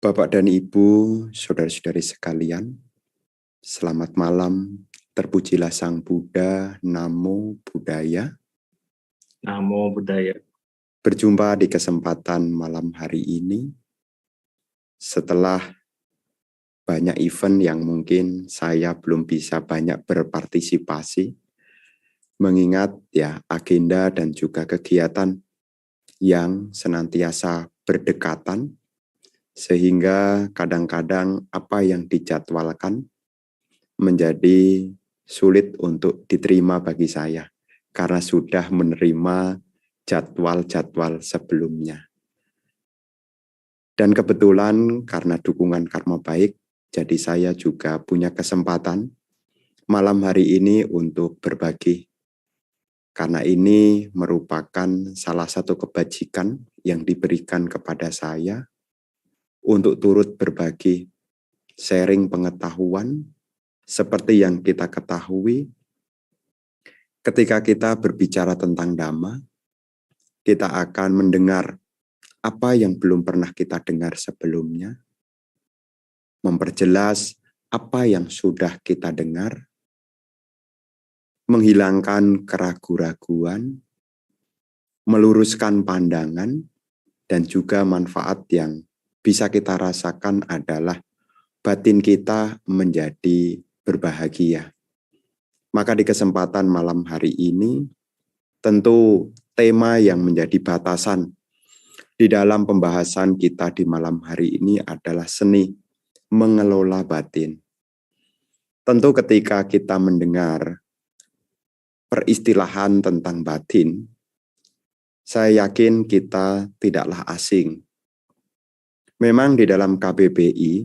Bapak dan Ibu, saudara-saudari sekalian, selamat malam. Terpujilah Sang Buddha, Namo Buddhaya. Namo Buddhaya. Berjumpa di kesempatan malam hari ini setelah banyak event yang mungkin saya belum bisa banyak berpartisipasi, mengingat agenda dan juga kegiatan yang senantiasa berdekatan, sehingga kadang-kadang apa yang dijadwalkan menjadi sulit untuk diterima bagi saya karena sudah menerima jadwal-jadwal sebelumnya. Dan kebetulan karena dukungan karma baik, jadi saya juga punya kesempatan malam hari ini untuk berbagi. Karena ini merupakan salah satu kebajikan yang diberikan kepada saya untuk turut berbagi, sharing pengetahuan. Seperti yang kita ketahui, ketika kita berbicara tentang Dhamma, kita akan mendengar apa yang belum pernah kita dengar sebelumnya, memperjelas apa yang sudah kita dengar, menghilangkan keraguan-raguan, meluruskan pandangan, dan juga manfaat yang bisa kita rasakan adalah batin kita menjadi berbahagia. Maka di kesempatan malam hari ini, tentu tema yang menjadi batasan di dalam pembahasan kita di malam hari ini adalah seni mengelola batin. Tentu ketika kita mendengar peristilahan tentang batin, saya yakin kita tidaklah asing. Memang di dalam KBBI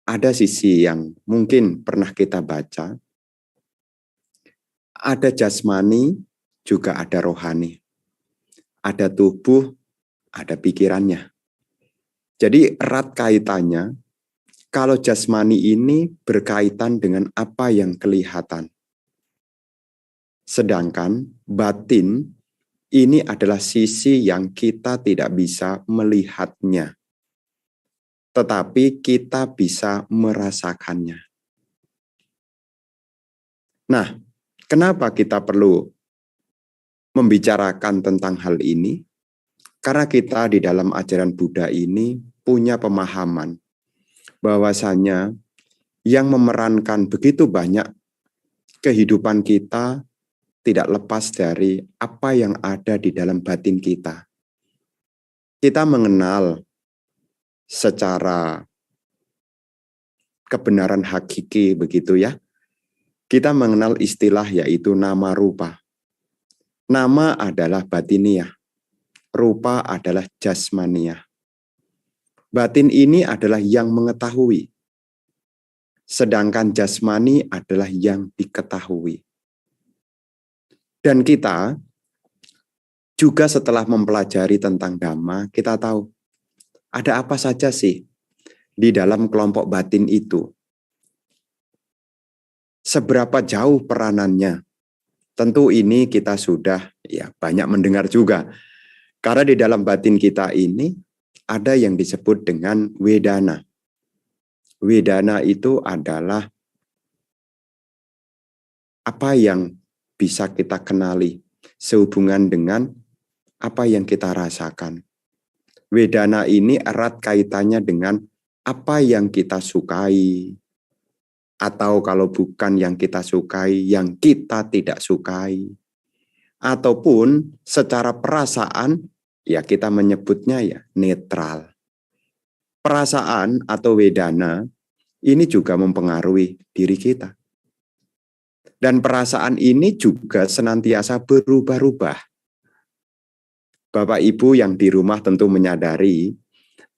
ada sisi yang mungkin pernah kita baca, ada jasmani, juga ada rohani. Ada tubuh, ada pikirannya. Jadi erat kaitannya, kalau jasmani ini berkaitan dengan apa yang kelihatan. Sedangkan batin ini adalah sisi yang kita tidak bisa melihatnya. Tetapi kita bisa merasakannya. Nah, kenapa kita perlu membicarakan tentang hal ini? Karena kita di dalam ajaran Buddha ini punya pemahaman bahwasanya yang memerankan begitu banyak kehidupan kita tidak lepas dari apa yang ada di dalam batin kita. Kita mengenal secara kebenaran hakiki begitu ya. Kita mengenal istilah yaitu nama rupa. Nama adalah batiniah, rupa adalah jasmaniah. Batin ini adalah yang mengetahui, sedangkan jasmani adalah yang diketahui. Dan kita juga setelah mempelajari tentang Dhamma, kita tahu ada apa saja sih di dalam kelompok batin itu. Seberapa jauh peranannya? Tentu ini kita sudah banyak mendengar juga. Karena di dalam batin kita ini ada yang disebut dengan Vedana. Vedana itu adalah apa yang bisa kita kenali sehubungan dengan apa yang kita rasakan. Vedana ini erat kaitannya dengan apa yang kita sukai, atau kalau bukan yang kita sukai, yang kita tidak sukai. Ataupun secara perasaan, kita menyebutnya netral. Perasaan atau vedana ini juga mempengaruhi diri kita. Dan perasaan ini juga senantiasa berubah-ubah. Bapak Ibu yang di rumah tentu menyadari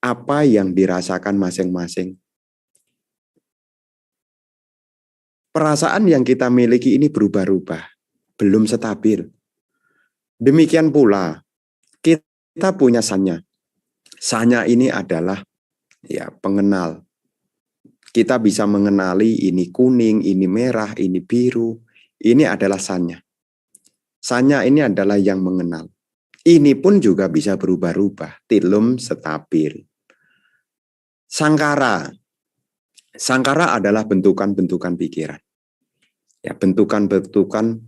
apa yang dirasakan masing-masing. Perasaan yang kita miliki ini berubah-ubah, belum stabil. Demikian pula, kita punya sanya. Sanya ini adalah pengenal. Kita bisa mengenali ini kuning, ini merah, ini biru. Ini adalah sanya. Sanya ini adalah yang mengenal. Ini pun juga bisa berubah-ubah, belum stabil. Sangkara. Sangkara adalah bentukan-bentukan pikiran. Ya, bentukan-bentukan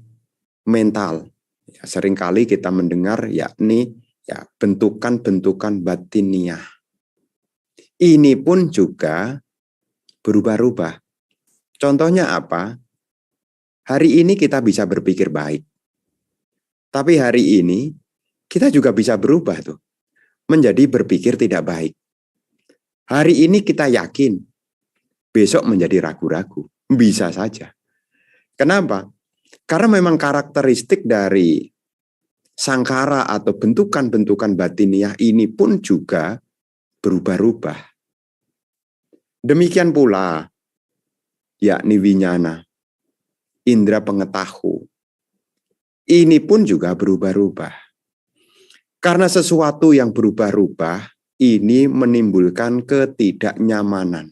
mental. Ya, seringkali kita mendengar yakni ya bentukan-bentukan batiniah. Ini pun juga berubah-ubah. Contohnya apa? Hari ini kita bisa berpikir baik. Tapi hari ini kita juga bisa berubah tuh menjadi berpikir tidak baik. Hari ini kita yakin, besok menjadi ragu-ragu. Bisa saja. Kenapa? Karena memang karakteristik dari sangkara atau bentukan-bentukan batiniah ini pun juga berubah-ubah. Demikian pula, yakni winyana, indera pengetahu. Ini pun juga berubah-ubah. Karena sesuatu yang berubah-ubah, ini menimbulkan ketidaknyamanan.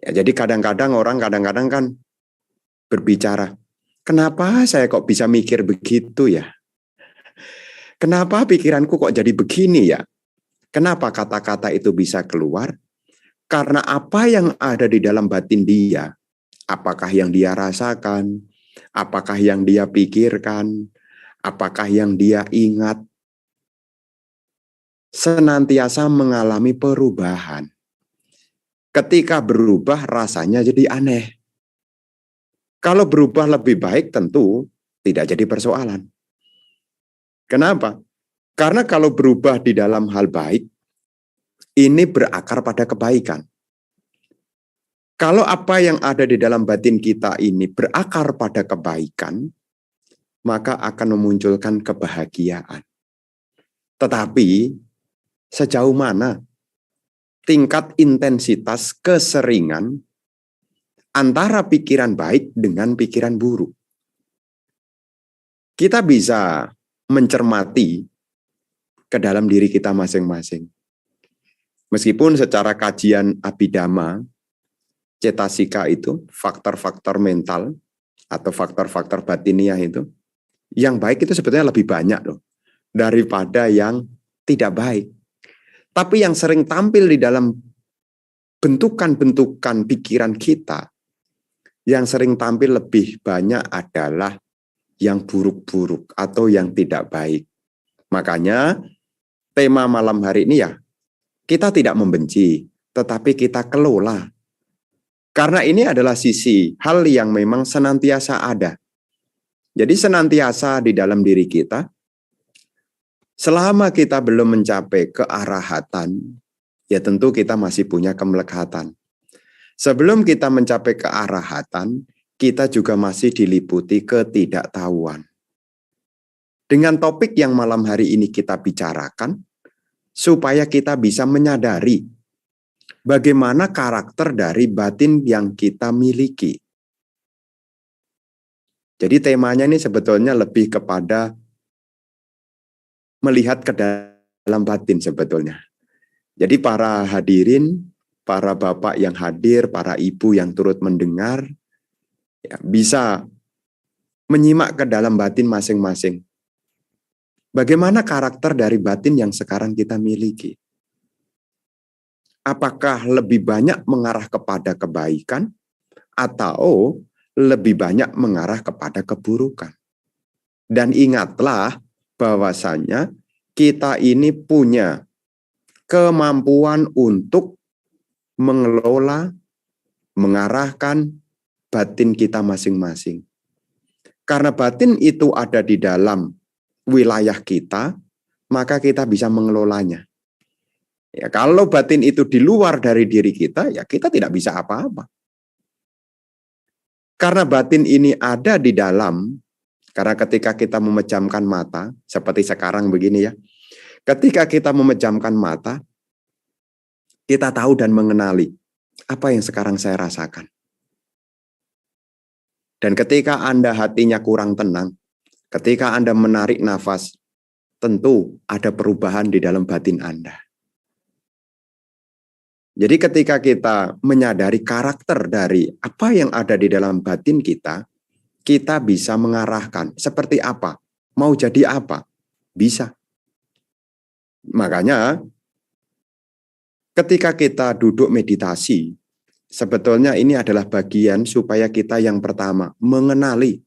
Ya, jadi kadang-kadang orang kan berbicara, kenapa saya kok bisa mikir begitu ya? Kenapa pikiranku kok jadi begini ya? Kenapa kata-kata itu bisa keluar? Karena apa yang ada di dalam batin dia, apakah yang dia rasakan, apakah yang dia pikirkan, apakah yang dia ingat, senantiasa mengalami perubahan. Ketika berubah rasanya jadi aneh. Kalau berubah lebih baik tentu tidak jadi persoalan. Kenapa? Karena kalau berubah di dalam hal baik, ini berakar pada kebaikan. Kalau apa yang ada di dalam batin kita ini berakar pada kebaikan, maka akan memunculkan kebahagiaan. Tetapi sejauh mana tingkat intensitas keseringan antara pikiran baik dengan pikiran buruk? Kita bisa mencermati ke dalam diri kita masing-masing. Meskipun secara kajian Abhidhamma, cetasika itu, faktor-faktor mental atau faktor-faktor batiniah itu, yang baik itu sebetulnya lebih banyak loh daripada yang tidak baik. Tapi yang sering tampil di dalam bentukan-bentukan pikiran kita, yang sering tampil lebih banyak adalah yang buruk-buruk atau yang tidak baik. Makanya tema malam hari ini ya, kita tidak membenci, tetapi kita kelola. Karena ini adalah sisi hal yang memang senantiasa ada. Jadi senantiasa di dalam diri kita, selama kita belum mencapai kearahatan, ya tentu kita masih punya kemelekatan. Sebelum kita mencapai kearahatan, kita juga masih diliputi ketidaktahuan. Dengan topik yang malam hari ini kita bicarakan, supaya kita bisa menyadari bagaimana karakter dari batin yang kita miliki. Jadi temanya ini sebetulnya lebih kepada melihat ke dalam batin sebetulnya. Jadi para hadirin, para bapak yang hadir, para ibu yang turut mendengar, ya, bisa menyimak ke dalam batin masing-masing. Bagaimana karakter dari batin yang sekarang kita miliki? Apakah lebih banyak mengarah kepada kebaikan atau lebih banyak mengarah kepada keburukan? Dan ingatlah bahwasanya kita ini punya kemampuan untuk mengelola, mengarahkan batin kita masing-masing. Karena batin itu ada di dalam wilayah kita, maka kita bisa mengelolanya. Ya, kalau batin itu di luar dari diri kita, ya kita tidak bisa apa-apa. Karena batin ini ada di dalam, karena ketika kita memejamkan mata, seperti sekarang begini ya, ketika kita memejamkan mata, kita tahu dan mengenali apa yang sekarang saya rasakan. Dan ketika Anda hatinya kurang tenang, ketika Anda menarik nafas, tentu ada perubahan di dalam batin Anda. Jadi ketika kita menyadari karakter dari apa yang ada di dalam batin kita, kita bisa mengarahkan seperti apa, mau jadi apa, bisa. Makanya ketika kita duduk meditasi, sebetulnya ini adalah bagian supaya kita yang pertama mengenali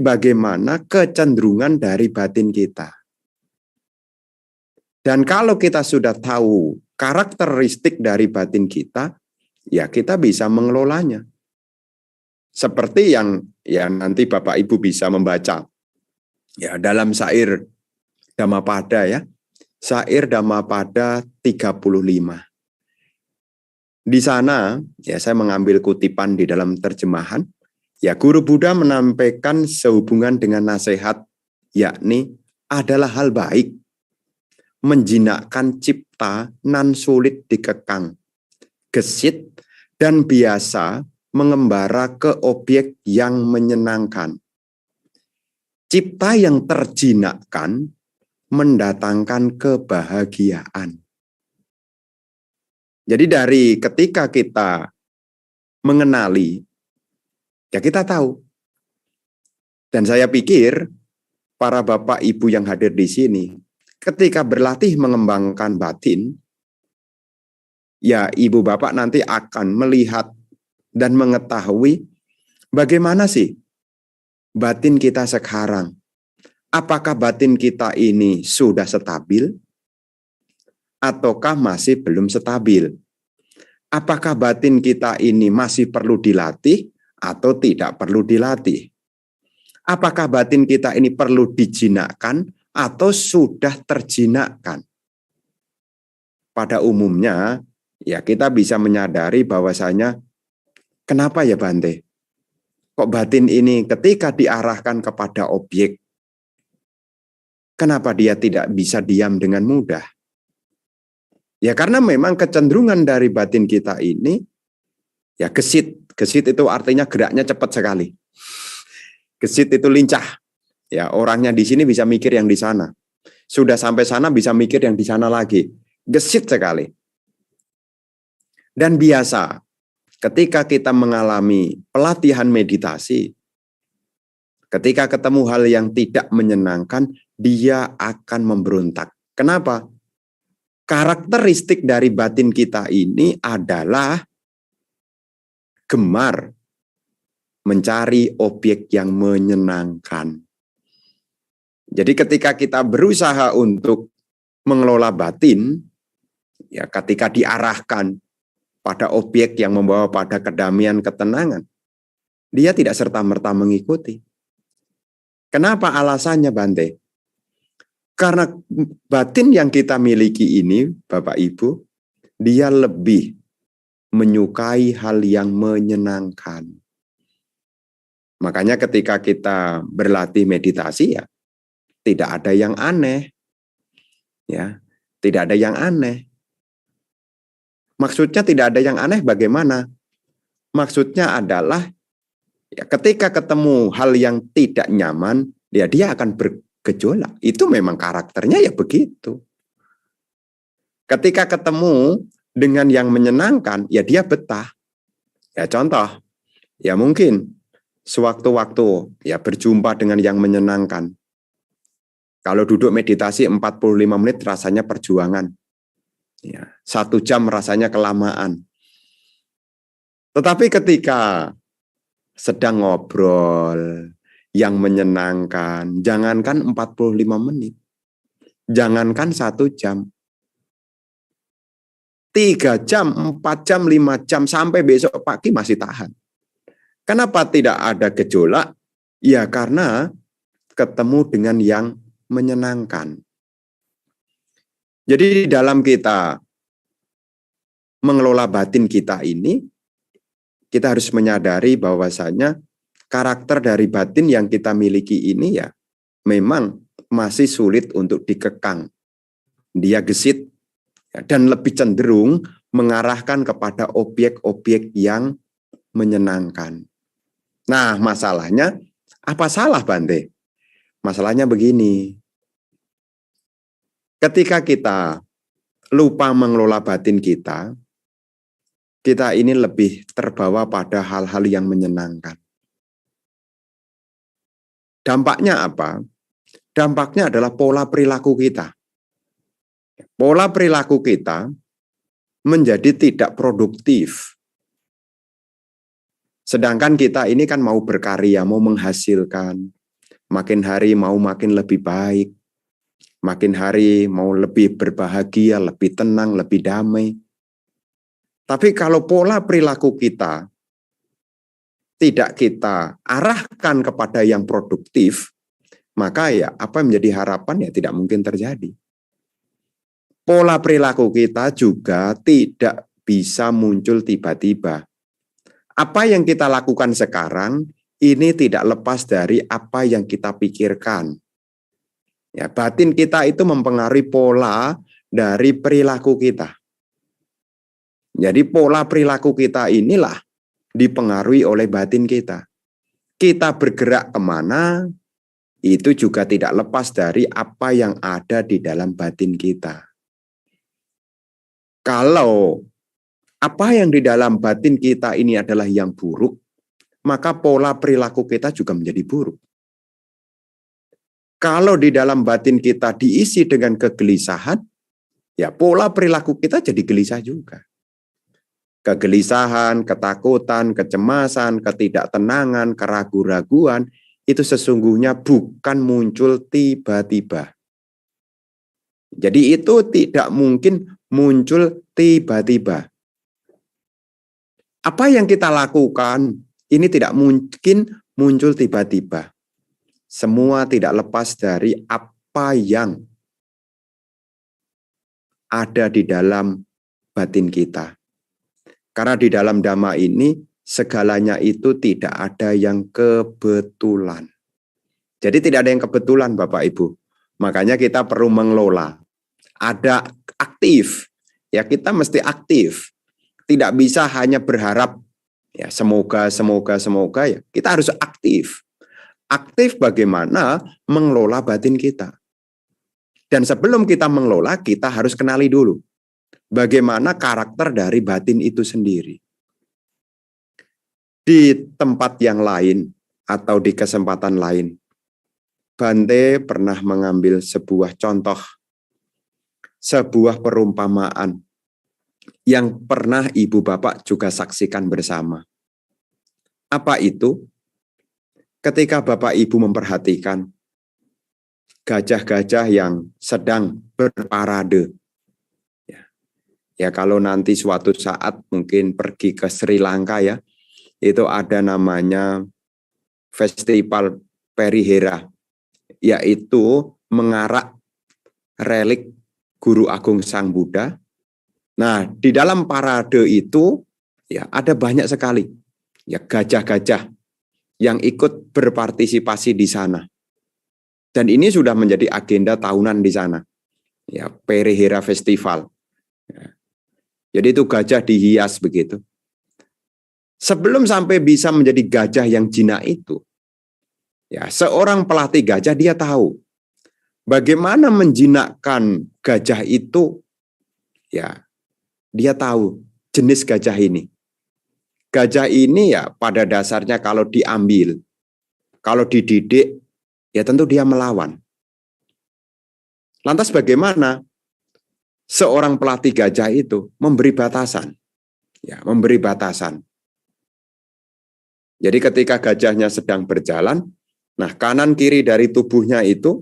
bagaimana kecenderungan dari batin kita. Dan kalau kita sudah tahu karakteristik dari batin kita, ya kita bisa mengelolanya. Seperti yang ya nanti Bapak Ibu bisa membaca ya dalam syair Dhammapada ya. Syair Dhammapada 35. Di sana ya saya mengambil kutipan di dalam terjemahan. Ya, Guru Buddha menampilkan sehubungan dengan nasihat, yakni adalah hal baik, menjinakkan cipta nan sulit dikekang, gesit dan biasa mengembara ke objek yang menyenangkan. Cipta yang terjinakkan mendatangkan kebahagiaan. Jadi dari ketika kita mengenali, ya kita tahu. Dan saya pikir para Bapak Ibu yang hadir di sini, ketika berlatih mengembangkan batin, ya Ibu Bapak nanti akan melihat dan mengetahui bagaimana sih batin kita sekarang. Apakah batin kita ini sudah stabil? Ataukah masih belum stabil? Apakah batin kita ini masih perlu dilatih atau tidak perlu dilatih? Apakah batin kita ini perlu dijinakkan atau sudah terjinakkan? Pada umumnya, ya kita bisa menyadari bahwasanya, kenapa ya Bante? Kok batin ini ketika diarahkan kepada objek, kenapa dia tidak bisa diam dengan mudah? Ya karena memang kecenderungan dari batin kita ini, ya gesit. Gesit itu artinya geraknya cepat sekali. Gesit itu lincah. Ya, orangnya di sini bisa mikir yang di sana. Sudah sampai sana bisa mikir yang di sana lagi. Gesit sekali. Dan biasa ketika kita mengalami pelatihan meditasi, ketika ketemu hal yang tidak menyenangkan, dia akan memberontak. Kenapa? Karakteristik dari batin kita ini adalah gemar mencari objek yang menyenangkan. Jadi ketika kita berusaha untuk mengelola batin, ya ketika diarahkan pada objek yang membawa pada kedamaian, ketenangan, dia tidak serta-merta mengikuti. Kenapa alasannya Bante? Karena batin yang kita miliki ini, Bapak Ibu, dia lebih menyukai hal yang menyenangkan. Makanya ketika kita berlatih meditasi ya tidak ada yang aneh. Ya, tidak ada yang aneh. Maksudnya tidak ada yang aneh bagaimana? Maksudnya adalah ya, ketika ketemu hal yang tidak nyaman, ya dia akan bergejolak. Itu memang karakternya ya begitu. Ketika ketemu dengan yang menyenangkan, ya dia betah. Ya contoh, ya mungkin sewaktu-waktu ya berjumpa dengan yang menyenangkan. Kalau duduk meditasi 45 menit rasanya perjuangan. Ya, 1 jam rasanya kelamaan. Tetapi ketika sedang ngobrol yang menyenangkan, jangankan 45 menit, jangankan 1 jam, 3 jam, 4 jam, 5 jam, sampai besok pagi masih tahan. Kenapa tidak ada gejolak? Ya karena ketemu dengan yang menyenangkan. Jadi dalam kita mengelola batin kita ini, kita harus menyadari bahwasanya karakter dari batin yang kita miliki ini ya memang masih sulit untuk dikekang. Dia gesit dan lebih cenderung mengarahkan kepada objek-objek yang menyenangkan. Nah, masalahnya apa salah Bante? Masalahnya begini. Ketika kita lupa mengelola batin kita ini lebih terbawa pada hal-hal yang menyenangkan. Dampaknya apa? Dampaknya adalah pola perilaku kita. Pola perilaku kita menjadi tidak produktif. Sedangkan kita ini kan mau berkarya, mau menghasilkan. Makin hari mau makin lebih baik. Makin hari mau lebih berbahagia, lebih tenang, lebih damai. Tapi kalau pola perilaku kita tidak kita arahkan kepada yang produktif, maka ya apa yang menjadi harapan ya tidak mungkin terjadi. Pola perilaku kita juga tidak bisa muncul tiba-tiba. Apa yang kita lakukan sekarang ini tidak lepas dari apa yang kita pikirkan. Ya, batin kita itu mempengaruhi pola dari perilaku kita. Jadi pola perilaku kita inilah dipengaruhi oleh batin kita. Kita bergerak kemana, itu juga tidak lepas dari apa yang ada di dalam batin kita. Kalau apa yang di dalam batin kita ini adalah yang buruk, maka pola perilaku kita juga menjadi buruk. Kalau di dalam batin kita diisi dengan kegelisahan, ya pola perilaku kita jadi gelisah juga. Kegelisahan, ketakutan, kecemasan, ketidaktenangan, keraguan-raguan, itu sesungguhnya bukan muncul tiba-tiba. Jadi itu tidak mungkin muncul tiba-tiba. Apa yang kita lakukan ini tidak mungkin muncul tiba-tiba. Semua tidak lepas dari apa yang ada di dalam batin kita. Karena di dalam Dhamma ini segalanya itu tidak ada yang kebetulan. Jadi tidak ada yang kebetulan Bapak Ibu. Makanya kita perlu mengelola. Ada aktif. Ya kita mesti aktif. Tidak bisa hanya berharap ya semoga ya. Kita harus aktif. Aktif bagaimana mengelola batin kita. Dan sebelum kita mengelola, kita harus kenali dulu bagaimana karakter dari batin itu sendiri. Di tempat yang lain atau di kesempatan lain, Bante pernah mengambil sebuah contoh, sebuah perumpamaan yang pernah ibu bapak juga saksikan bersama. Apa itu? Ketika bapak ibu memperhatikan gajah-gajah yang sedang berparade. Ya kalau nanti suatu saat mungkin pergi ke Sri Lanka ya, itu ada namanya Festival Perihera, yaitu mengarak relik Guru Agung Sang Buddha. Nah, di dalam parade itu ya ada banyak sekali ya gajah-gajah yang ikut berpartisipasi di sana. Dan ini sudah menjadi agenda tahunan di sana. Ya, Perihera Festival. Ya. Jadi itu gajah dihias begitu. Sebelum sampai bisa menjadi gajah yang jinak itu, ya seorang pelatih gajah dia tahu bagaimana menjinakkan gajah itu. Ya, dia tahu jenis gajah ini. Gajah ini ya pada dasarnya kalau diambil, kalau dididik, ya tentu dia melawan. Lantas bagaimana seorang pelatih gajah itu memberi batasan? Ya, memberi batasan. Jadi ketika gajahnya sedang berjalan, nah kanan kiri dari tubuhnya itu,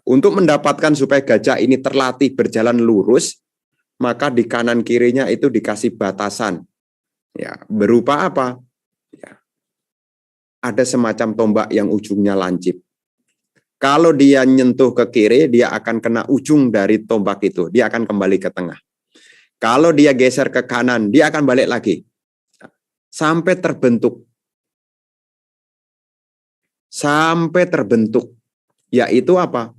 untuk mendapatkan supaya gajah ini terlatih berjalan lurus, maka di kanan kirinya itu dikasih batasan. Ya, berupa apa? Ya, ada semacam tombak yang ujungnya lancip. Kalau dia nyentuh ke kiri, dia akan kena ujung dari tombak itu. Dia akan kembali ke tengah. Kalau dia geser ke kanan, dia akan balik lagi. Sampai terbentuk. Yaitu apa?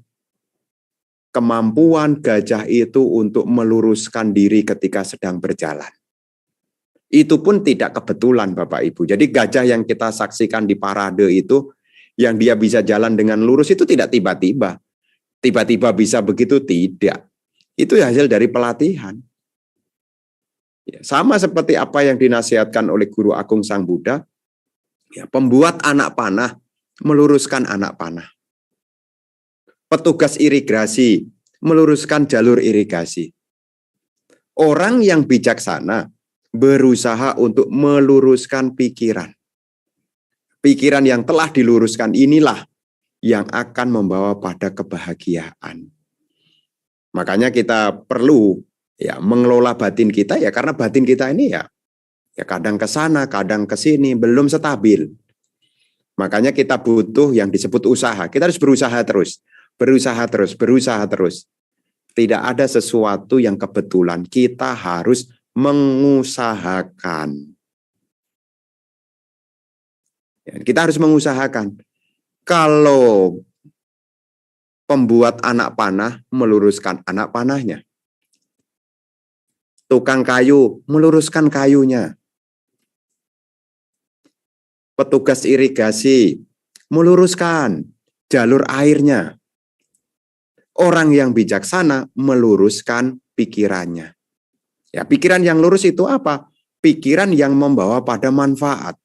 Kemampuan gajah itu untuk meluruskan diri ketika sedang berjalan. Itu pun tidak kebetulan Bapak Ibu. Jadi gajah yang kita saksikan di parade itu, yang dia bisa jalan dengan lurus itu tidak tiba-tiba. Tiba-tiba bisa begitu, tidak. Itu hasil dari pelatihan. Ya, sama seperti apa yang dinasihatkan oleh Guru Agung Sang Buddha, ya, pembuat anak panah meluruskan anak panah. Petugas irigasi meluruskan jalur irigasi. Orang yang bijaksana berusaha untuk meluruskan pikiran. Pikiran yang telah diluruskan inilah yang akan membawa pada kebahagiaan. Makanya kita perlu ya mengelola batin kita ya, karena batin kita ini ya kadang ke sana, kadang ke sini, belum stabil. Makanya kita butuh yang disebut usaha. Kita harus berusaha terus. Berusaha terus. Tidak ada sesuatu yang kebetulan. Kita harus mengusahakan. Ya, kita harus mengusahakan. Kalau pembuat anak panah meluruskan anak panahnya. Tukang kayu meluruskan kayunya. Petugas irigasi meluruskan jalur airnya. Orang yang bijaksana meluruskan pikirannya. Ya, pikiran yang lurus itu apa? Pikiran yang membawa pada manfaat.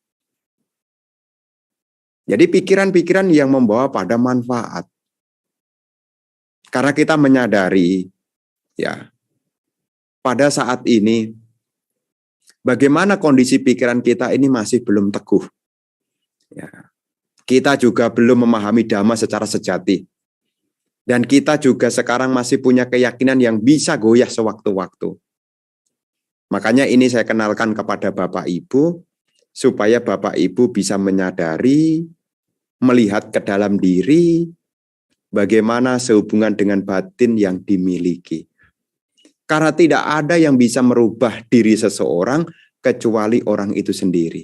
Jadi pikiran-pikiran yang membawa pada manfaat. Karena kita menyadari ya, pada saat ini bagaimana kondisi pikiran kita ini masih belum teguh. Ya. Kita juga belum memahami Dhamma secara sejati. Dan kita juga sekarang masih punya keyakinan yang bisa goyah sewaktu-waktu. Makanya ini saya kenalkan kepada Bapak Ibu, supaya Bapak Ibu bisa menyadari, melihat ke dalam diri, bagaimana sehubungan dengan batin yang dimiliki. Karena tidak ada yang bisa merubah diri seseorang, kecuali orang itu sendiri.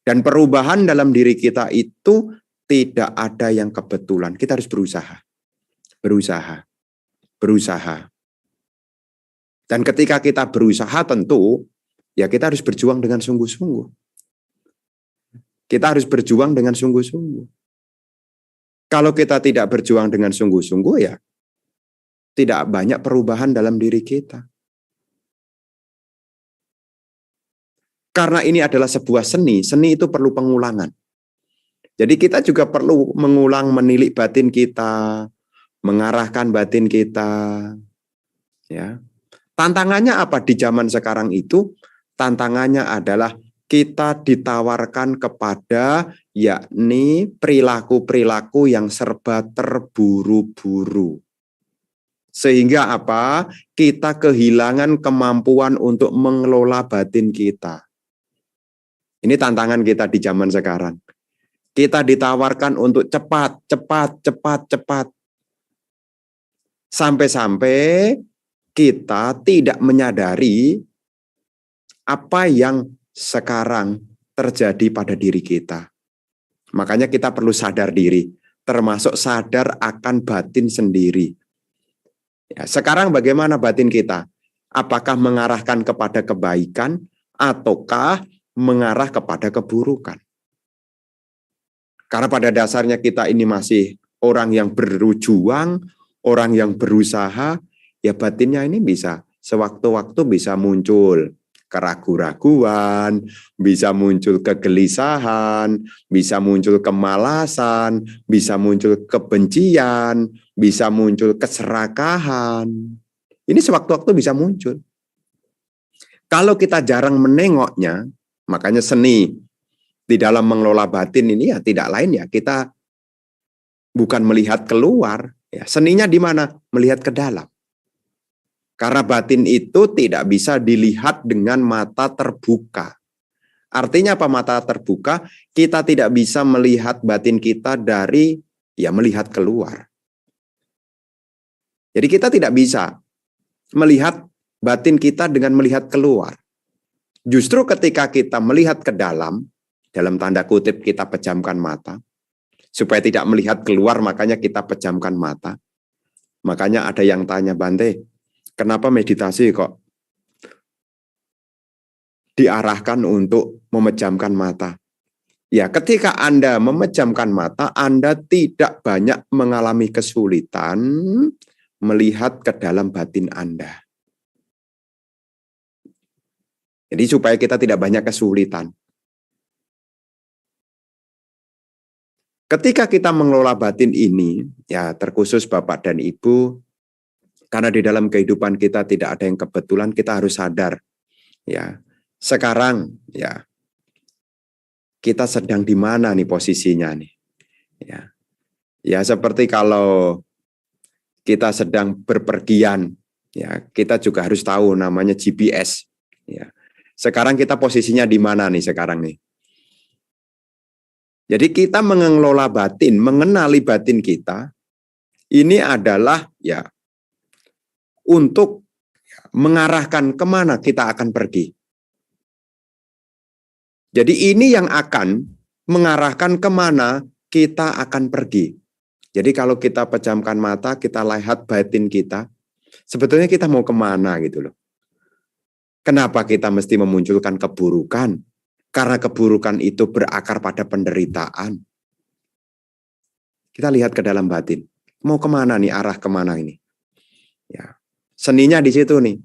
Dan perubahan dalam diri kita itu tidak ada yang kebetulan. Kita harus berusaha. Berusaha. Dan ketika kita berusaha tentu, ya kita harus berjuang dengan sungguh-sungguh. Kita harus berjuang dengan sungguh-sungguh. Kalau kita tidak berjuang dengan sungguh-sungguh, ya tidak banyak perubahan dalam diri kita. Karena ini adalah sebuah seni itu perlu pengulangan. Jadi kita juga perlu mengulang menilik batin kita, mengarahkan batin kita. Ya. Tantangannya apa di zaman sekarang itu? Tantangannya adalah kita ditawarkan kepada yakni perilaku-perilaku yang serba terburu-buru. Sehingga apa? Kita kehilangan kemampuan untuk mengelola batin kita. Ini tantangan kita di zaman sekarang. Kita ditawarkan untuk cepat. Sampai-sampai kita tidak menyadari apa yang sekarang terjadi pada diri kita. Makanya kita perlu sadar diri, termasuk sadar akan batin sendiri. Ya, sekarang bagaimana batin kita? Apakah mengarahkan kepada kebaikan ataukah mengarah kepada keburukan? Karena pada dasarnya kita ini masih orang yang berjuang, orang yang berusaha, ya batinnya ini bisa sewaktu-waktu bisa muncul keraguan-raguan, bisa muncul kegelisahan, bisa muncul kemalasan, bisa muncul kebencian, bisa muncul keserakahan. Ini sewaktu-waktu bisa muncul. Kalau kita jarang menengoknya, makanya seni di dalam mengelola batin ini ya tidak lain ya kita bukan melihat keluar, ya seninya di mana? Melihat ke dalam. Karena batin itu tidak bisa dilihat dengan mata terbuka. Artinya apa mata terbuka? Kita tidak bisa melihat batin kita dari ya melihat keluar. Jadi kita tidak bisa melihat batin kita dengan melihat keluar. Justru ketika kita melihat ke dalam tanda kutip kita pejamkan mata, supaya tidak melihat keluar, makanya kita pejamkan mata. Makanya ada yang tanya, Bante, kenapa meditasi kok diarahkan untuk memejamkan mata? Ya, ketika Anda memejamkan mata, Anda tidak banyak mengalami kesulitan melihat ke dalam batin Anda. Jadi supaya kita tidak banyak kesulitan. Ketika kita mengelola batin ini, ya terkhusus Bapak dan Ibu, Karena di dalam kehidupan kita tidak ada yang kebetulan, kita harus sadar. Ya, sekarang ya kita sedang di mana nih posisinya nih? Ya seperti kalau kita sedang berpergian, ya kita juga harus tahu namanya GPS. Ya, sekarang kita posisinya di mana nih sekarang nih? Jadi kita mengelola batin, mengenali batin kita, ini adalah ya untuk mengarahkan kemana kita akan pergi. Jadi ini yang akan mengarahkan kemana kita akan pergi. Jadi kalau kita pejamkan mata, kita lihat batin kita, sebetulnya kita mau kemana gitu loh. Kenapa kita mesti memunculkan keburukan? Karena keburukan itu berakar pada penderitaan. Kita lihat ke dalam batin. Mau kemana nih, arah kemana ini? Ya, seninya di situ nih.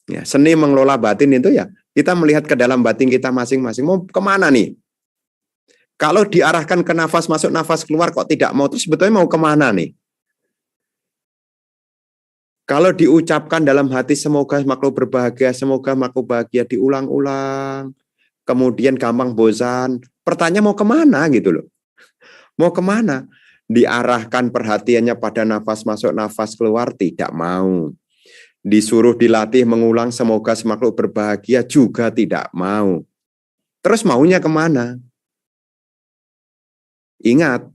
Ya, seni mengelola batin itu ya, kita melihat ke dalam batin kita masing-masing. Mau kemana nih? Kalau diarahkan ke nafas masuk, nafas keluar kok tidak mau, terus sebetulnya mau kemana nih? Kalau diucapkan dalam hati semoga makhluk berbahagia, semoga makhluk bahagia, diulang-ulang, kemudian gampang bosan, pertanyaan mau kemana gitu loh. Mau kemana? Diarahkan perhatiannya pada nafas masuk, nafas keluar, tidak mau. Disuruh dilatih mengulang semoga makhluk berbahagia, juga tidak mau. Terus maunya kemana? Ingat,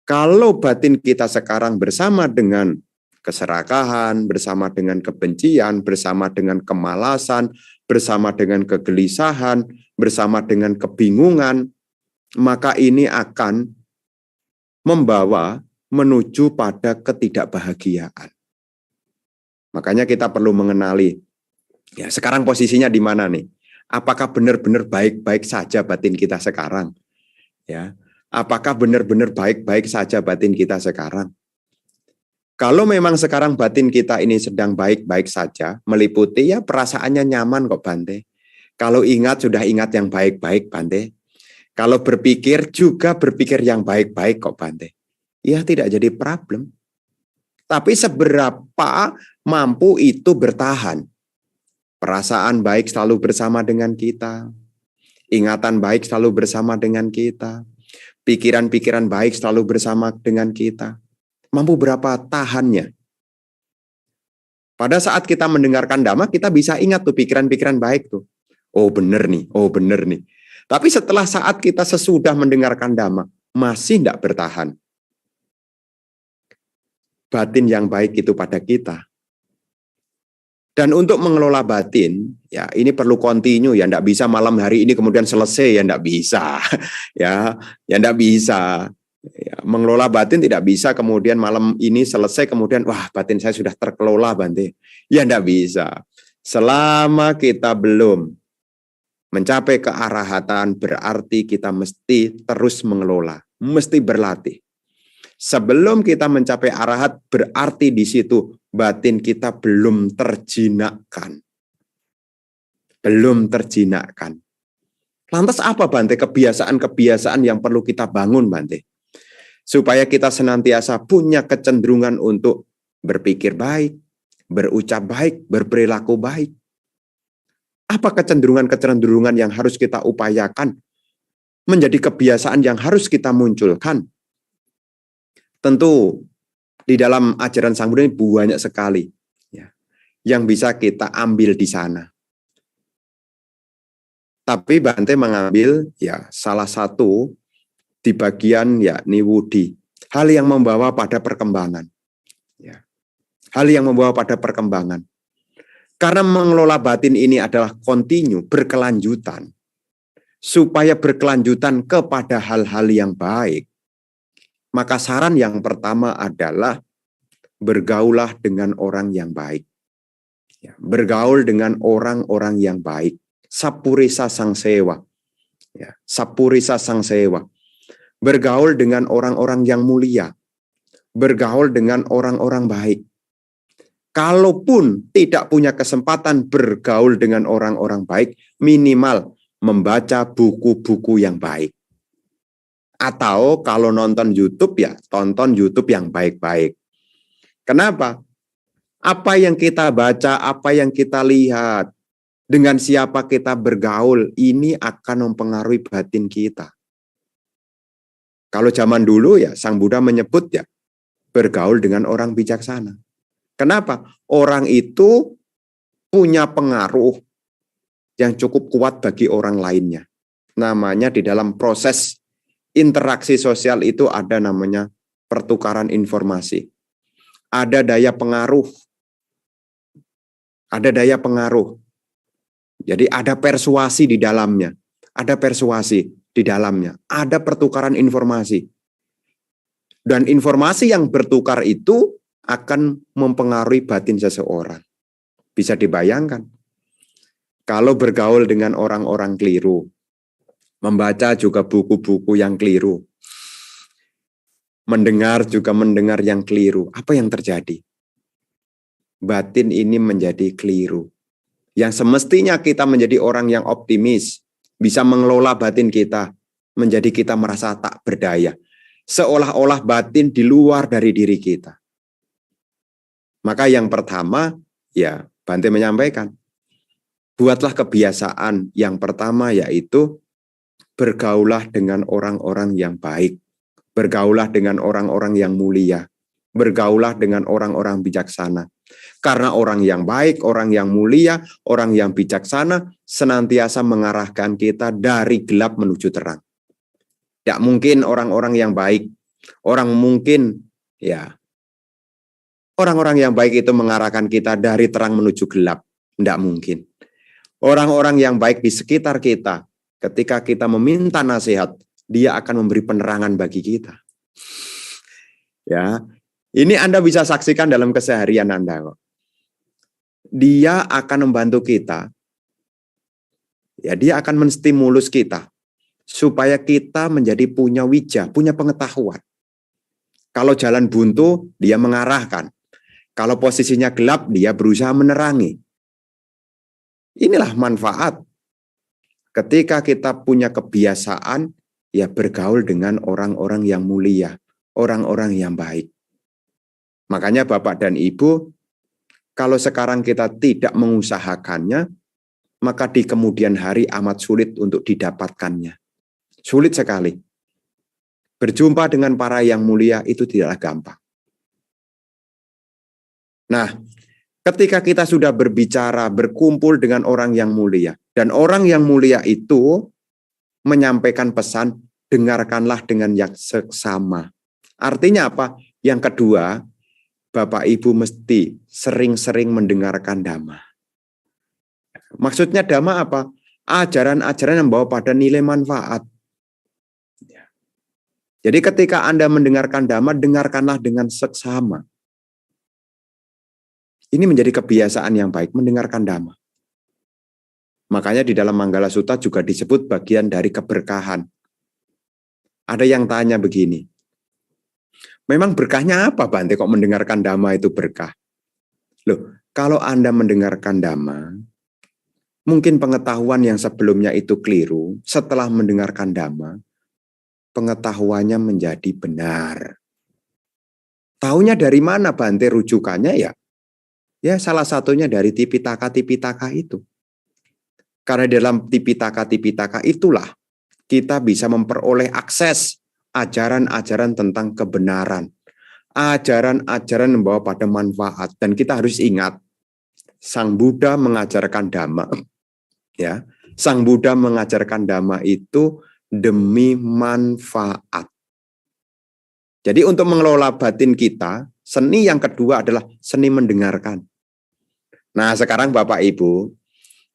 kalau batin kita sekarang bersama dengan keserakahan, bersama dengan kebencian, bersama dengan kemalasan, bersama dengan kegelisahan, bersama dengan kebingungan, maka ini akan membawa menuju pada ketidakbahagiaan. Makanya kita perlu mengenali, ya sekarang posisinya di mana nih? Apakah benar-benar baik-baik saja batin kita sekarang? Ya, apakah benar-benar baik-baik saja batin kita sekarang? Kalau memang sekarang batin kita ini sedang baik-baik saja, meliputi ya perasaannya nyaman kok Bante. Kalau ingat sudah ingat yang baik-baik Bante. Kalau berpikir juga berpikir yang baik-baik kok Bante. Ya tidak jadi problem. Tapi seberapa mampu itu bertahan? Perasaan baik selalu bersama dengan kita. Ingatan baik selalu bersama dengan kita. Pikiran-pikiran baik selalu bersama dengan kita. Mampu berapa tahannya? Pada saat kita mendengarkan Dhamma, kita bisa ingat tuh pikiran-pikiran baik tuh. Oh bener nih, oh bener nih. Tapi setelah saat kita sesudah mendengarkan Dhamma, masih tidak bertahan. Batin yang baik itu pada kita. Dan untuk mengelola batin, ya ini perlu kontinu, ya tidak bisa malam hari ini kemudian selesai, ya tidak bisa, ya tidak bisa. Ya, mengelola batin tidak bisa kemudian malam ini selesai kemudian wah batin saya sudah terkelola Bante. Ya tidak bisa. Selama kita belum mencapai kearahatan berarti kita mesti terus mengelola, mesti berlatih. Sebelum kita mencapai arahat berarti di situ batin kita belum terjinakkan. Belum terjinakkan. Lantas apa Bante kebiasaan-kebiasaan yang perlu kita bangun Bante? Supaya kita senantiasa punya kecenderungan untuk berpikir baik, berucap baik, berperilaku baik. Apa kecenderungan-kecenderungan yang harus kita upayakan menjadi kebiasaan yang harus kita munculkan? Tentu di dalam ajaran Sang Buddha ini banyak sekali ya, yang bisa kita ambil di sana. Tapi Bante mengambil ya salah satu di bagian ya niwudi, hal yang membawa pada perkembangan. Ya. Hal yang membawa pada perkembangan. Karena mengelola batin ini adalah kontinu, berkelanjutan. Supaya berkelanjutan kepada hal-hal yang baik. Maka saran yang pertama adalah bergaulah dengan orang yang baik. Ya, bergaul dengan orang-orang yang baik. Sapurisa sangsewa. Ya, sapurisa sangsewa. Bergaul dengan orang-orang yang mulia. Bergaul dengan orang-orang baik. Kalaupun tidak punya kesempatan bergaul dengan orang-orang baik, minimal membaca buku-buku yang baik. Atau kalau nonton YouTube ya tonton YouTube yang baik-baik. Kenapa? Apa yang kita baca, apa yang kita lihat, dengan siapa kita bergaul, ini akan mempengaruhi batin kita. Kalau zaman dulu ya, Sang Buddha menyebut ya, bergaul dengan orang bijaksana. Kenapa? Orang itu punya pengaruh yang cukup kuat bagi orang lainnya. Namanya di dalam proses interaksi sosial itu ada namanya pertukaran informasi. Ada daya pengaruh. Ada daya pengaruh. Jadi ada persuasi di dalamnya. Ada persuasi di dalamnya. Ada pertukaran informasi. Dan informasi yang bertukar itu akan mempengaruhi batin seseorang. Bisa dibayangkan. Kalau bergaul dengan orang-orang keliru, membaca juga buku-buku yang keliru, mendengar juga mendengar yang keliru, apa yang terjadi? Batin ini menjadi keliru. Yang semestinya kita menjadi orang yang optimis, bisa mengelola batin kita, menjadi kita merasa tak berdaya. Seolah-olah batin di luar dari diri kita. Maka yang pertama, ya Bante menyampaikan, buatlah kebiasaan yang pertama yaitu bergaulah dengan orang-orang yang baik. Bergaulah dengan orang-orang yang mulia. Bergaulah dengan orang-orang bijaksana. Karena orang yang baik, orang yang mulia, orang yang bijaksana senantiasa mengarahkan kita dari gelap menuju terang. Tidak mungkin orang-orang yang baik, orang-orang yang baik itu mengarahkan kita dari terang menuju gelap. Tidak mungkin. Orang-orang yang baik di sekitar kita, ketika kita meminta nasihat, dia akan memberi penerangan bagi kita. Ya, ini Anda bisa saksikan dalam keseharian Anda kok. Dia akan membantu kita. Ya, dia akan menstimulus kita supaya kita menjadi punya wija, punya pengetahuan. Kalau jalan buntu, dia mengarahkan. Kalau posisinya gelap, dia berusaha menerangi. Inilah manfaat ketika kita punya kebiasaan ya bergaul dengan orang-orang yang mulia, orang-orang yang baik. Makanya Bapak dan Ibu, kalau sekarang kita tidak mengusahakannya, maka di kemudian hari amat sulit untuk didapatkannya. Sulit sekali. Berjumpa dengan para yang mulia itu tidaklah gampang. Nah, ketika kita sudah berbicara, berkumpul dengan orang yang mulia, dan orang yang mulia itu menyampaikan pesan, dengarkanlah dengan yang seksama. Artinya apa? Yang kedua, Bapak Ibu mesti sering-sering mendengarkan dhamma. Maksudnya dhamma apa? Ajaran-ajaran yang membawa pada nilai manfaat. Jadi ketika Anda mendengarkan dhamma, dengarkanlah dengan seksama. Ini menjadi kebiasaan yang baik, mendengarkan dhamma. Makanya di dalam Manggala Sutta juga disebut bagian dari keberkahan. Ada yang tanya begini, memang berkahnya apa Bante kok mendengarkan dhamma itu berkah? Loh, kalau Anda mendengarkan dhamma, mungkin pengetahuan yang sebelumnya itu keliru, setelah mendengarkan dhamma, pengetahuannya menjadi benar. Taunya dari mana Bante rujukannya ya? Ya salah satunya dari Tipitaka-Tipitaka itu. Karena dalam Tipitaka-Tipitaka itulah kita bisa memperoleh akses ajaran-ajaran tentang kebenaran. Ajaran-ajaran membawa pada manfaat. Dan kita harus ingat, Sang Buddha mengajarkan dhamma. Ya, Sang Buddha mengajarkan dhamma itu demi manfaat. Jadi untuk mengelola batin kita, seni yang kedua adalah seni mendengarkan. Nah, sekarang Bapak Ibu,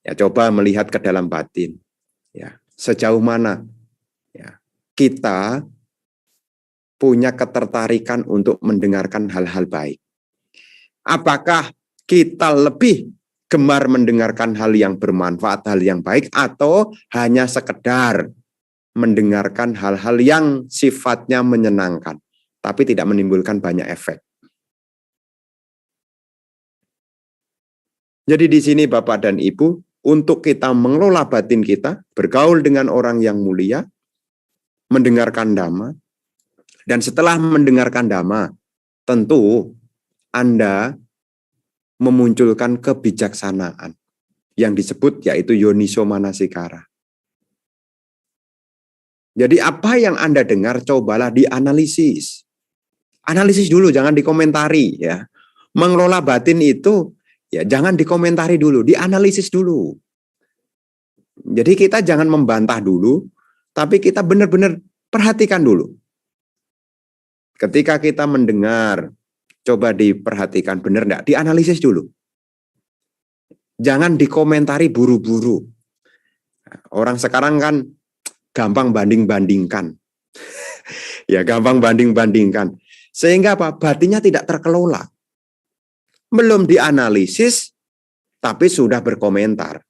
ya coba melihat ke dalam batin. Ya, sejauh mana ya, kita punya ketertarikan untuk mendengarkan hal-hal baik. Apakah kita lebih gemar mendengarkan hal yang bermanfaat, hal yang baik, atau hanya sekedar mendengarkan hal-hal yang sifatnya menyenangkan, tapi tidak menimbulkan banyak efek? Jadi di sini Bapak dan Ibu, untuk kita mengelola batin kita, bergaul dengan orang yang mulia, mendengarkan dhamma, dan setelah mendengarkan dhamma, tentu Anda memunculkan kebijaksanaan yang disebut yaitu yoniso manasikara. Jadi apa yang Anda dengar cobalah dianalisis. Analisis dulu, jangan dikomentari ya. Mengelola batin itu ya jangan dikomentari dulu, dianalisis dulu. Jadi kita jangan membantah dulu, tapi kita benar-benar perhatikan dulu. Ketika kita mendengar, coba diperhatikan benar enggak, dianalisis dulu. Jangan dikomentari buru-buru. Orang sekarang kan gampang banding-bandingkan. Ya, gampang banding-bandingkan. Sehingga apa? Batinnya tidak terkelola. Belum dianalisis, tapi sudah berkomentar.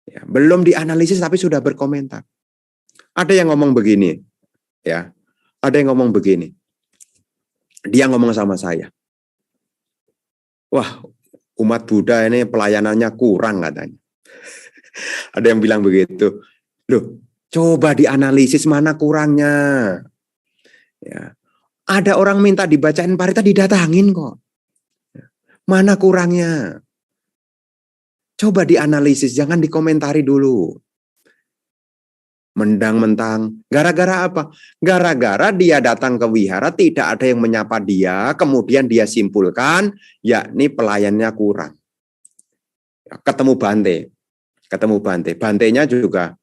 Ya, belum dianalisis, tapi sudah berkomentar. Ada yang ngomong begini. Ya, ada yang ngomong begini. Dia ngomong sama saya. Wah, umat Buddha ini pelayanannya kurang katanya. Ada yang bilang begitu. Loh, coba dianalisis mana kurangnya. Ya. Ada orang minta dibacain parita didatangin kok. Mana kurangnya? Coba dianalisis, jangan dikomentari dulu. Mendang-mentang. Gara-gara apa? Gara-gara dia datang ke wihara, tidak ada yang menyapa dia, kemudian dia simpulkan, yakni pelayannya kurang. Ketemu Bante. Bantenya juga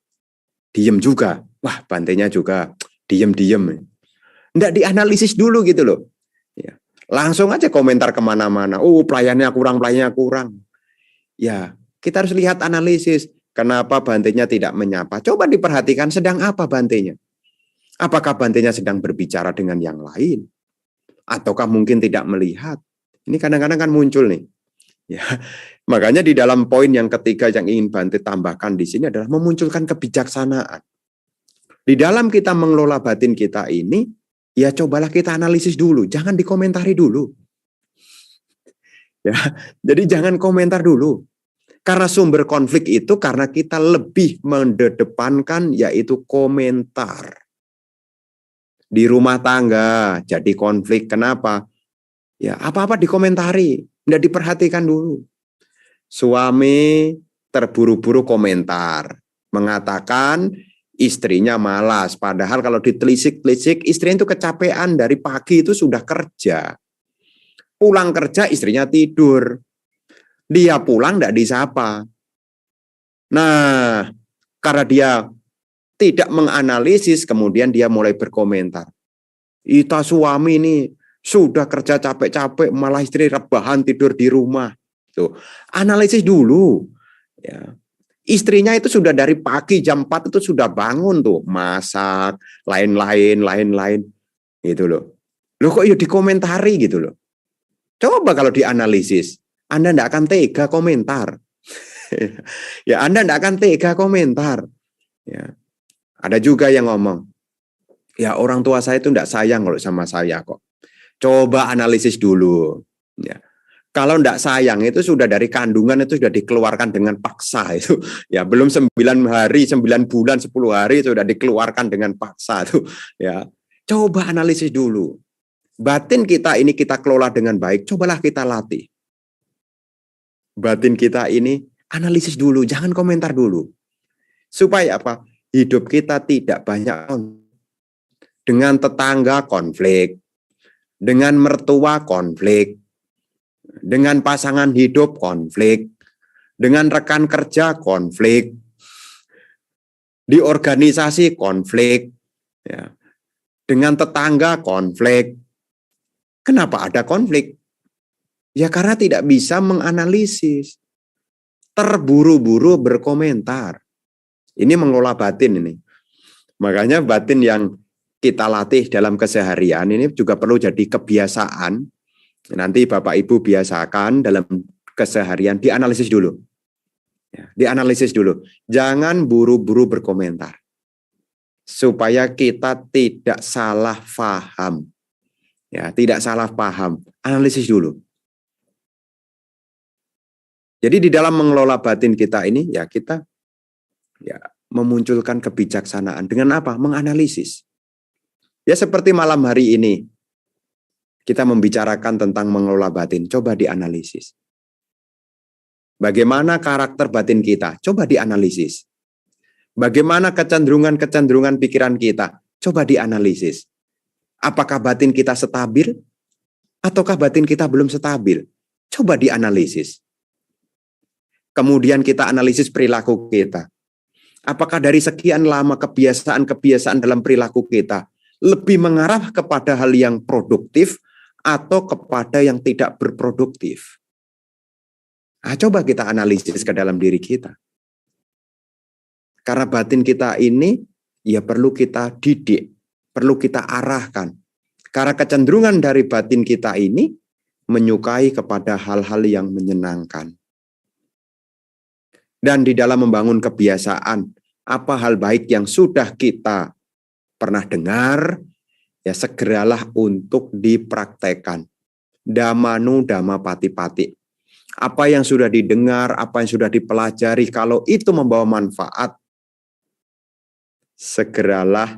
diem juga. Wah, Bantenya juga diem-diem. Nggak dianalisis dulu gitu loh. Ya. Langsung aja komentar kemana-mana. Oh, pelayannya kurang. Ya, kita harus lihat analisis. Kenapa Bantenya tidak menyapa? Coba diperhatikan sedang apa Bantenya. Apakah Bantenya sedang berbicara dengan yang lain? Ataukah mungkin tidak melihat? Ini kadang-kadang kan muncul nih. Ya, makanya di dalam poin yang ketiga yang ingin Bante tambahkan di sini adalah memunculkan kebijaksanaan. Di dalam kita mengelola batin kita ini, ya cobalah kita analisis dulu, jangan dikomentari dulu. Ya, jadi jangan komentar dulu. Karena sumber konflik itu karena kita lebih mengedepankan yaitu komentar. Di rumah tangga jadi konflik, kenapa? Ya, apa-apa dikomentari, enggak diperhatikan dulu. Suami terburu-buru komentar, mengatakan istrinya malas, padahal kalau ditelisik-telisik istrinya itu kecapean dari pagi itu sudah kerja. Pulang kerja istrinya tidur. Dia pulang enggak disapa. Nah, karena dia tidak menganalisis, kemudian dia mulai berkomentar. Ita suami ini sudah kerja capek-capek, malah istri rebahan tidur di rumah. Tuh, analisis dulu. Ya. Istrinya itu sudah dari pagi jam 4 itu sudah bangun tuh, masak, lain-lain. Gitu loh. Loh kok ya dikomentari gitu loh. Coba kalau dianalisis, Anda enggak akan tega komentar. Ya, Anda enggak akan tega komentar. Ya. Ada juga yang ngomong, ya orang tua saya itu enggak sayang kalau sama saya kok. Coba analisis dulu. Ya. Kalau enggak sayang itu sudah dari kandungan itu sudah dikeluarkan dengan paksa itu. Ya, belum 9 hari, 9 bulan, 10 hari sudah dikeluarkan dengan paksa itu. Ya. Coba analisis dulu. Batin kita ini kita kelola dengan baik, cobalah kita latih. Batin kita ini analisis dulu, jangan komentar dulu. Supaya apa? Hidup kita tidak banyak dengan tetangga konflik, dengan mertua konflik, dengan pasangan hidup konflik, dengan rekan kerja konflik, di organisasi konflik, ya, dengan tetangga konflik. Kenapa ada konflik? Ya karena tidak bisa menganalisis, terburu-buru berkomentar. Ini mengelola batin ini. Makanya batin yang kita latih dalam keseharian ini juga perlu jadi kebiasaan. Nanti Bapak Ibu biasakan dalam keseharian dianalisis dulu. Ya, dianalisis dulu. Jangan buru-buru berkomentar. Supaya kita tidak salah paham. Ya, tidak salah paham. Analisis dulu. Jadi di dalam mengelola batin kita ini ya kita ya memunculkan kebijaksanaan dengan apa? Menganalisis. Ya seperti malam hari ini. kita membicarakan tentang mengelola batin, coba dianalisis. Bagaimana karakter batin kita? Coba dianalisis. Bagaimana kecenderungan-kecenderungan pikiran kita? Coba dianalisis. Apakah batin kita stabil? Ataukah batin kita belum stabil? Coba dianalisis. Kemudian kita analisis perilaku kita. Apakah dari sekian lama kebiasaan-kebiasaan dalam perilaku kita lebih mengarah kepada hal yang produktif atau kepada yang tidak berproduktif? Nah, coba kita analisis ke dalam diri kita. Karena batin kita ini ya perlu kita didik, perlu kita arahkan. Karena kecenderungan dari batin kita ini menyukai kepada hal-hal yang menyenangkan. Dan di dalam membangun kebiasaan, apa hal baik yang sudah kita pernah dengar, ya segeralah untuk dipraktekkan. Damanu dhamma pati-pati. Apa yang sudah didengar, apa yang sudah dipelajari, kalau itu membawa manfaat, segeralah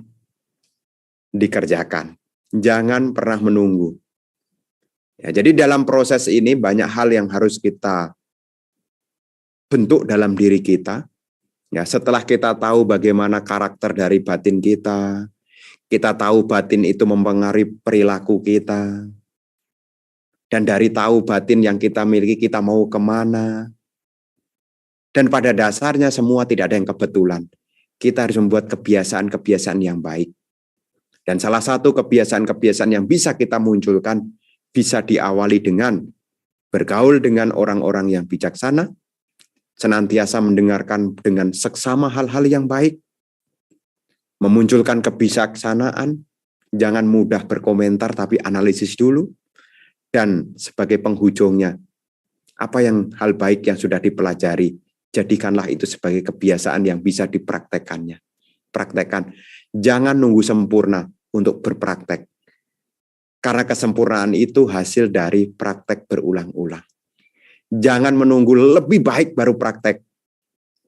dikerjakan. Jangan pernah menunggu. Ya, jadi dalam proses ini banyak hal yang harus kita bentuk dalam diri kita. Ya, setelah kita tahu bagaimana karakter dari batin kita tahu batin itu mempengaruhi perilaku kita. Dan dari tahu batin yang kita miliki, kita mau kemana. Dan pada dasarnya semua tidak ada yang kebetulan. Kita harus membuat kebiasaan-kebiasaan yang baik. Dan salah satu kebiasaan-kebiasaan yang bisa kita munculkan, bisa diawali dengan bergaul dengan orang-orang yang bijaksana, senantiasa mendengarkan dengan seksama hal-hal yang baik, memunculkan kebijaksanaan, jangan mudah berkomentar tapi analisis dulu, dan sebagai penghujungnya, apa yang hal baik yang sudah dipelajari, jadikanlah itu sebagai kebiasaan yang bisa dipraktekkannya. Praktekkan, jangan nunggu sempurna untuk berpraktek. Karena kesempurnaan itu hasil dari praktek berulang-ulang. Jangan menunggu lebih baik baru praktek.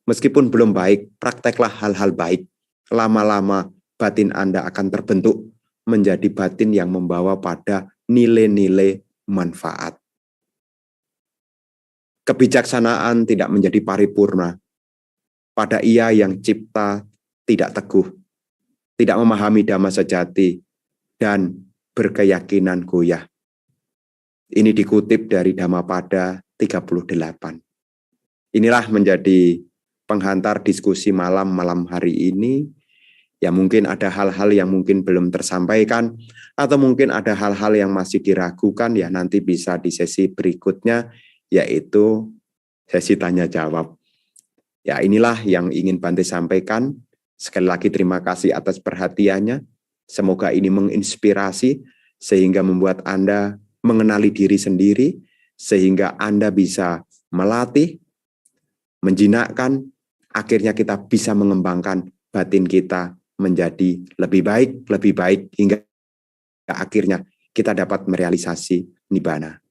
Meskipun belum baik, prakteklah hal-hal baik. Lama-lama batin Anda akan terbentuk menjadi batin yang membawa pada nilai-nilai manfaat. Kebijaksanaan tidak menjadi paripurna pada ia yang cipta tidak teguh, tidak memahami dhamma sejati, dan berkeyakinan goyah. Ini dikutip dari Dhammapada 38. Inilah menjadi penghantar diskusi malam hari ini. Ya mungkin ada hal-hal yang mungkin belum tersampaikan, atau mungkin ada hal-hal yang masih diragukan, ya nanti bisa di sesi berikutnya, yaitu sesi tanya jawab. Ya inilah yang ingin Bante sampaikan. Sekali lagi terima kasih atas perhatiannya. Semoga ini menginspirasi sehingga membuat Anda mengenali diri sendiri, sehingga Anda bisa melatih, menjinakkan, akhirnya kita bisa mengembangkan batin kita menjadi lebih baik, hingga akhirnya kita dapat merealisasi nibbana.